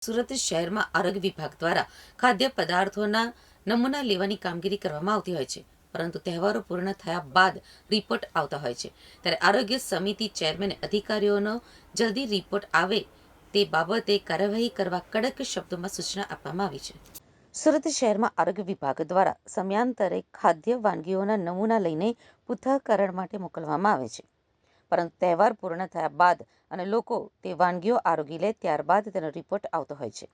સુરત શહેરમાં આરોગ્ય વિભાગ દ્વારા ખાદ્ય પદાર્થોના નમૂના લેવાની કામગીરી કરવામાં આવતી હોય છે, પરંતુ તહેવારો પૂર્ણ થયા બાદ રિપોર્ટ આવતા હોય છે. ત્યારે આરોગ્ય સમિતિ ચેરમેને અધિકારીઓનો જલ્દી રિપોર્ટ આવે તે બાબતે કાર્યવાહી કરવા કડક શબ્દોમાં સૂચના આપવામાં આવી છે. સુરત શહેરમાં આરોગ્ય વિભાગ દ્વારા સમયાંતરે ખાદ્ય વાનગીઓના નમૂના લઈને પૃથ્થકરણ માટે મોકલવામાં આવે છે, પરંતુ તહેવાર પૂર્ણ થયા બાદ અને લોકો તે વાનગીઓ આરોગી લે ત્યારબાદ તેનો રિપોર્ટ આવતો હોય છે.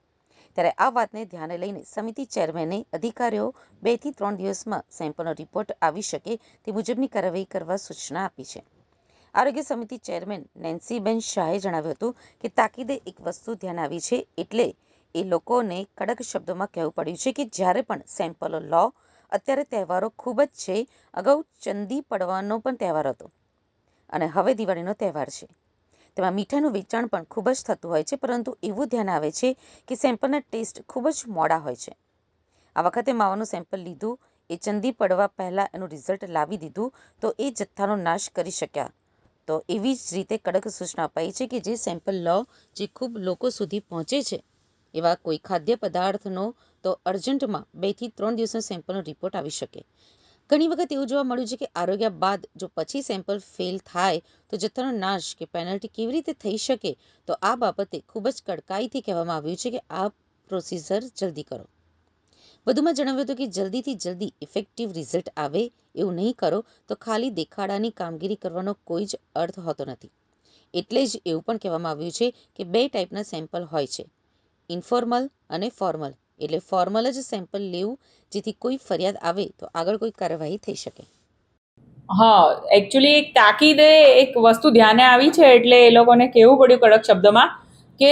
ત્યારે આ વાતને ધ્યાને લઈને સમિતિ ચેરમેને અધિકારીઓ 2 થી 3 દિવસમાં સેમ્પલનો રિપોર્ટ આવી શકે તે મુજબની કાર્યવાહી કરવા સૂચના આપી છે. આરોગ્ય સમિતિ ચેરમેન નેન્સીબેન શાહે જણાવ્યું હતું કે તાકીદે એક વસ્તુ ધ્યાન આવી છે, એટલે એ લોકોને કડક શબ્દોમાં કહેવું પડ્યું છે કે જ્યારે પણ સેમ્પલો લો. અત્યારે તહેવારો ખૂબ જ છે. અગાઉ ચંદી પડવાનો પણ તહેવાર હતો અને હવે દિવાળીનો તહેવાર છે. તેમાં મીઠાઈનું વેચાણ પણ ખૂબ જ થતું હોય છે, પરંતુ એવું ધ્યાન આવે છે કે સેમ્પલના ટેસ્ટ ખૂબ જ મોડા હોય છે. આ વખતે માવાનું સેમ્પલ લીધું, એ ચંદી પડવા પહેલાં એનું રિઝલ્ટ લાવી દીધું તો એ જથ્થાનો નાશ કરી શક્યા. તો એવી જ રીતે કડક સૂચના અપાઈ છે કે જે સેમ્પલ લો જે ખૂબ લોકો સુધી પહોંચે છે એવા કોઈ ખાદ્ય પદાર્થનો તો અર્જન્ટમાં 2 થી 3 દિવસનો સેમ્પલનો રિપોર્ટ આવી શકે. ઘણી વખત એવું જોવા મળ્યું છે કે આરોગ્ય બાદ જો પછી સેમ્પલ ફેલ થાય તો જથ્થાનો નાશ કે પેનલ્ટી કેવી રીતે થઈ શકે, તો આ બાબતે ખૂબ જ કડકાઈથી કહેવામાં આવ્યું છે કે આ પ્રોસિજર જલ્દી કરો. વધુમાં જણાવ્યું હતું કે જલ્દીથી જલ્દી ઇફેક્ટિવ રિઝલ્ટ આવે એવું નહીં કરો તો ખાલી દેખાડાની કામગીરી કરવાનો કોઈ જ અર્થ હોતો નથી. એટલે જ એવું પણ કહેવામાં આવ્યું છે કે 2 ટાઈપના સેમ્પલ હોય છે, ઇન્ફોર્મલ અને ફોર્મલ. એટલે ફોર્મલ જ સેમ્પલ લેવું, જેથી કોઈ ફરિયાદ આવે તો આગળ કોઈ કાર્યવાહી થઈ શકે. હા, એકચ્યુઅલી એક તાકીદે એક વસ્તુ ધ્યાને આવી છે, એટલે એ લોકોને કહેવું પડ્યું કડક શબ્દોમાં કે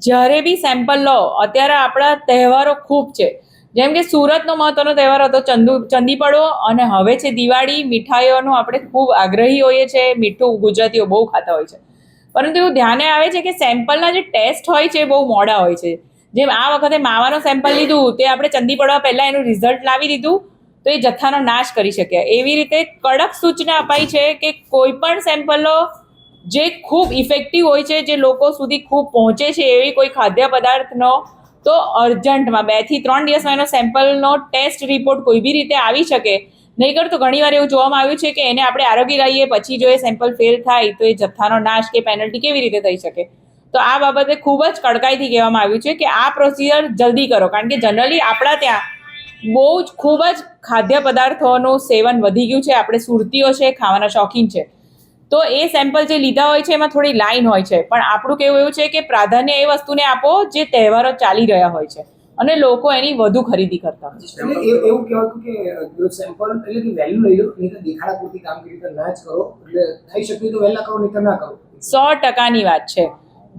જ્યારે બી સેમ્પલ લો, અત્યારે આપણા તહેવારો ખૂબ છે. જેમ કે સુરતનો મહત્વનો તહેવાર હતો ચંદી પડવો, અને હવે છે દિવાળી. મીઠાઈઓનું આપણે ખૂબ આગ્રહી હોઈએ છીએ, મીઠું ગુજરાતીઓ બહુ ખાતા હોય છે, પરંતુ એવું ધ્યાને આવે છે કે સેમ્પલના જે ટેસ્ટ હોય છે એ બહુ મોડા હોય છે. જેમ આ વખતે માવાનો સેમ્પલ લીધું, તે આપણે ચંદી પડવા પહેલાં એનું રિઝલ્ટ લાવી દીધું તો એ જથ્થાનો નાશ કરી શકે. એવી રીતે કડક સૂચના અપાઈ છે કે કોઈ પણ સેમ્પલો જે ખૂબ ઇફેક્ટિવ હોય છે, જે લોકો સુધી ખૂબ પહોંચે છે, એવી કોઈ ખાદ્ય પદાર્થનો તો અર્જન્ટમાં 2 થી 3 દિવસમાં એનો સેમ્પલનો ટેસ્ટ રિપોર્ટ કોઈ બી રીતે આવી શકે. નહીંતર તો ઘણીવાર એવું જોવામાં આવ્યું છે કે એને આપણે આરોગી લઈએ, પછી જો એ સેમ્પલ ફેલ થાય તો એ જથ્થાનો નાશ કે પેનલ્ટી કેવી રીતે થઈ શકે. તો આ બાબતે ખૂબ જ કડકાઈથી કહેવામાં આવ્યું છે કે આ પ્રોસિજર જલ્દી કરો, કારણ કે જનરલી આપણા ત્યાં બહુ જ ખૂબ જ ખાદ્ય પદાર્થોનું સેવન વધી ગયું છે. આપણે સુરતીઓ છે, ખાવાના શોખીન છે, તો એ સેમ્પલ જે લીધા હોય છે એમાં થોડી લાઈન હોય છે, પણ આપણું કહેવું એવું છે કે પ્રાધાન્ય એ વસ્તુને આપો જે તહેવારો ચાલી રહ્યા હોય છે અને લોકો એની વધુ ખરીદી કરતા હોય છે. એવું કહેવાતું કે સેમ્પલ એટલે કે વેલ્યુ લઈ લો, નહીં તો દેખાડા પૂરતી કામગીરી તો ના જ કરો. એટલે થઈ શકે તો વહેલા કરો, નહીં તો ના કરો. 100% વાત છે.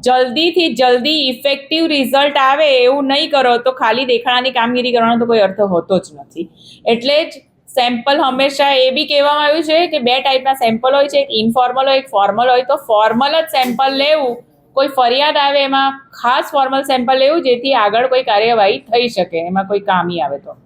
જલ્દીથી જલ્દી ઇફેક્ટિવ રિઝલ્ટ આવે એવું નહીં કરો તો ખાલી દેખાડાની કામગીરી કરવાનો તો કોઈ અર્થ હોતો જ નથી. એટલે જ સેમ્પલ હંમેશા એ બી કહેવામાં આવ્યું છે કે 2 ટાઈપના સેમ્પલ હોય છે, એક ઇનફોર્મલ હોય, એક ફોર્મલ હોય. તો ફોર્મલ જ સેમ્પલ લેવું, કોઈ ફરિયાદ આવે એમાં ખાસ ફોર્મલ સેમ્પલ લેવું, જેથી આગળ કોઈ કાર્યવાહી થઈ શકે, એમાં કોઈ કામી આવે તો.